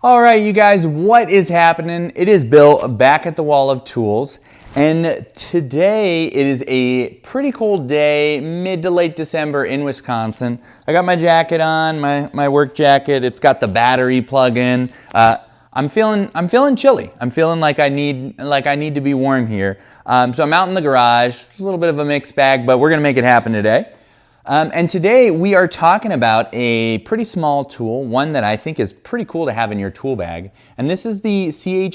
All right, you guys, what is happening? It is Bill back at the Wall of Tools, and today it is a pretty cold day, mid to late December in Wisconsin. I got my jacket on, my work jacket. It's got the battery plug in. I'm feeling chilly. I'm feeling like I need to be warm here. So I'm out in the garage. A little bit of a mixed bag, but we're gonna make it happen today. And today we are talking about a pretty small tool, one that I think is pretty cool to have in your tool bag. And this is the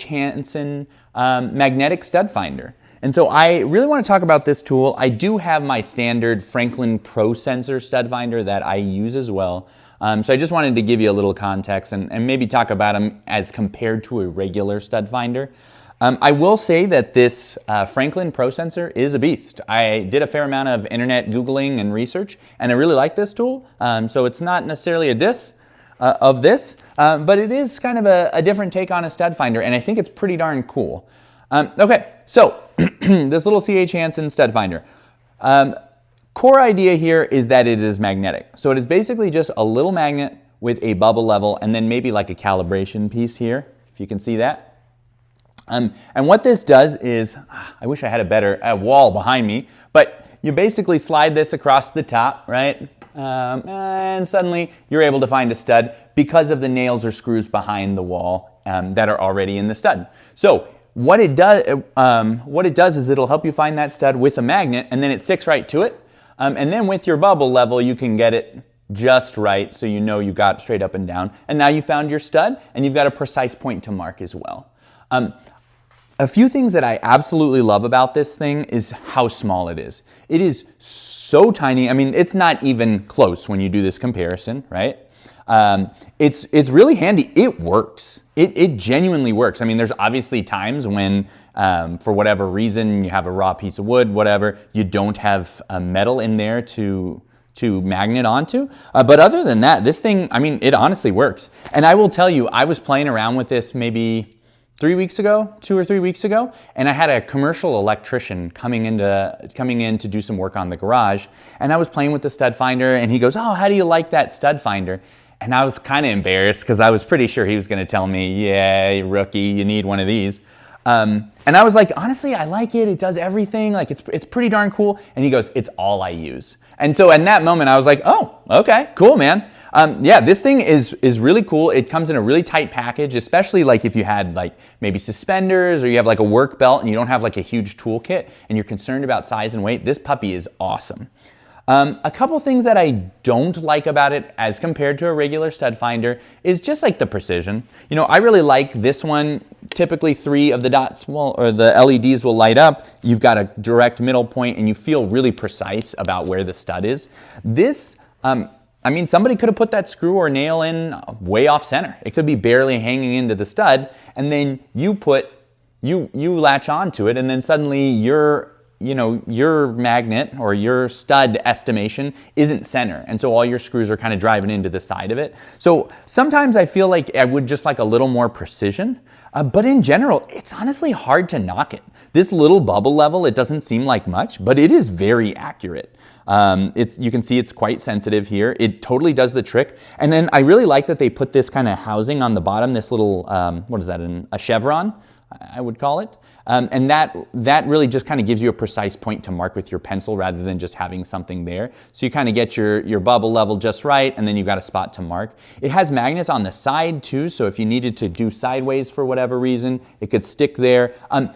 Hanson magnetic stud finder. And so I really want to talk about this tool. I do have my standard Franklin Pro Sensor stud finder that I use as well. So I just wanted to give you a little context and maybe talk about them as compared to a regular stud finder. I will say that this Franklin Pro Sensor is a beast. I did a fair amount of internet Googling and research, and I really like this tool. So it's not necessarily a diss of this, but it is kind of a different take on a stud finder, and I think it's pretty darn cool. Okay, so this little Hanson stud finder. Core idea here is that it is magnetic. So it is basically just a little magnet with a bubble level and then maybe like a calibration piece here, if you can see that. And what this does is, I wish I had a wall behind me, but you basically slide this across the top, right? And suddenly you're able to find a stud because of the nails or screws behind the wall that are already in the stud. So what it does is it'll help you find that stud with a magnet, and then it sticks right to it. And then with your bubble level, you can get it just right, so you know you got it straight up and down. And now you found your stud, and you've got a precise point to mark as well. A few things that I absolutely love about this thing is how small it is. It is so tiny. I mean, it's not even close when you do this comparison, right? It's really handy. It works. It genuinely works. I mean, there's obviously times when, for whatever reason, you have a raw piece of wood, whatever, you don't have a metal in there to magnet onto. But other than that, this thing, I mean, it honestly works. And I will tell you, I was playing around with this maybe 2 or 3 weeks ago, and I had a commercial electrician coming in to do some work on the garage, and I was playing with the stud finder, and he goes, "Oh, how do you like that stud finder?" And I was kind of embarrassed because I was pretty sure he was going to tell me, "Yeah, rookie, you need one of these." And I was like, honestly, I like it. It does everything. Like it's pretty darn cool. And he goes, "It's all I use." And so in that moment, I was like, "Oh, okay, cool, man." Yeah, this thing is really cool. It comes in a really tight package, especially like if you had like maybe suspenders or you have like a work belt and you don't have like a huge toolkit and you're concerned about size and weight. This puppy is awesome. A couple things that I don't like about it as compared to a regular stud finder is just like the precision. You know, I really like this one. Typically 3 of the dots or the LEDs will light up. You've got a direct middle point and you feel really precise about where the stud is. This, I mean, somebody could have put that screw or nail in way off center. It could be barely hanging into the stud, and then you latch onto it, and then suddenly your magnet or your stud estimation isn't center. And so all your screws are kind of driving into the side of it. So sometimes I feel like I would just like a little more precision, but in general, it's honestly hard to knock it. This little bubble level, it doesn't seem like much, but it is very accurate. You can see it's quite sensitive here. It totally does the trick. And then I really like that they put this kind of housing on the bottom, this little, what is that, a chevron, I would call it. And that really just kind of gives you a precise point to mark with your pencil rather than just having something there. So you kind of get your bubble level just right, and then you've got a spot to mark. It has magnets on the side too, so if you needed to do sideways for whatever reason, it could stick there.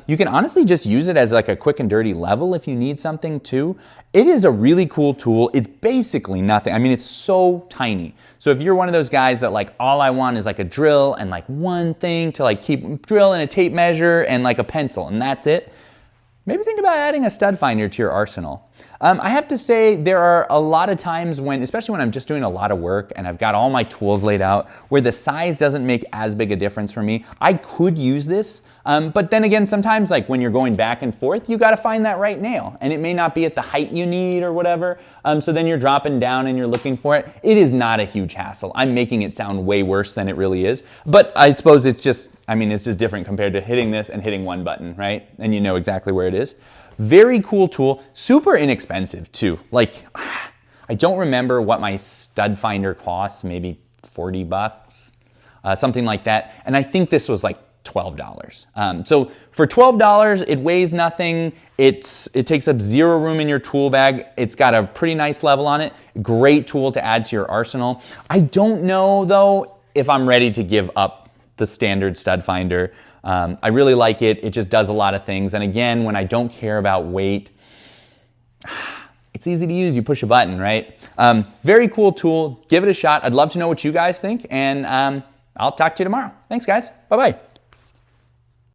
You can honestly just use it as like a quick and dirty level if you need something too. It is a really cool tool. It's basically nothing. I mean, it's so tiny. So if you're one of those guys that like, all I want is like a drill and like one thing to like keep drill and a tape measure and like a pencil, and that's it, maybe think about adding a stud finder to your arsenal. I have to say there are a lot of times when, especially when I'm just doing a lot of work and I've got all my tools laid out, where the size doesn't make as big a difference for me. I could use this, but then again, sometimes like when you're going back and forth, you got to find that right nail, and it may not be at the height you need or whatever. So then you're dropping down and you're looking for it. It is not a huge hassle. I'm making it sound way worse than it really is, but I suppose it's just different compared to hitting this and hitting one button, right? And you know exactly where it is. Very cool tool, super inexpensive too. Like, I don't remember what my stud finder costs, maybe 40 bucks. something like that. And I think this was like $12. So for $12, it weighs nothing. It takes up zero room in your tool bag. It's got a pretty nice level on it. Great tool to add to your arsenal. I don't know though if I'm ready to give up the standard stud finder. I really like it. It just does a lot of things. And again, when I don't care about weight, it's easy to use. You push a button, right? Very cool tool. Give it a shot. I'd love to know what you guys think. And I'll talk to you tomorrow. Thanks, guys. Bye-bye.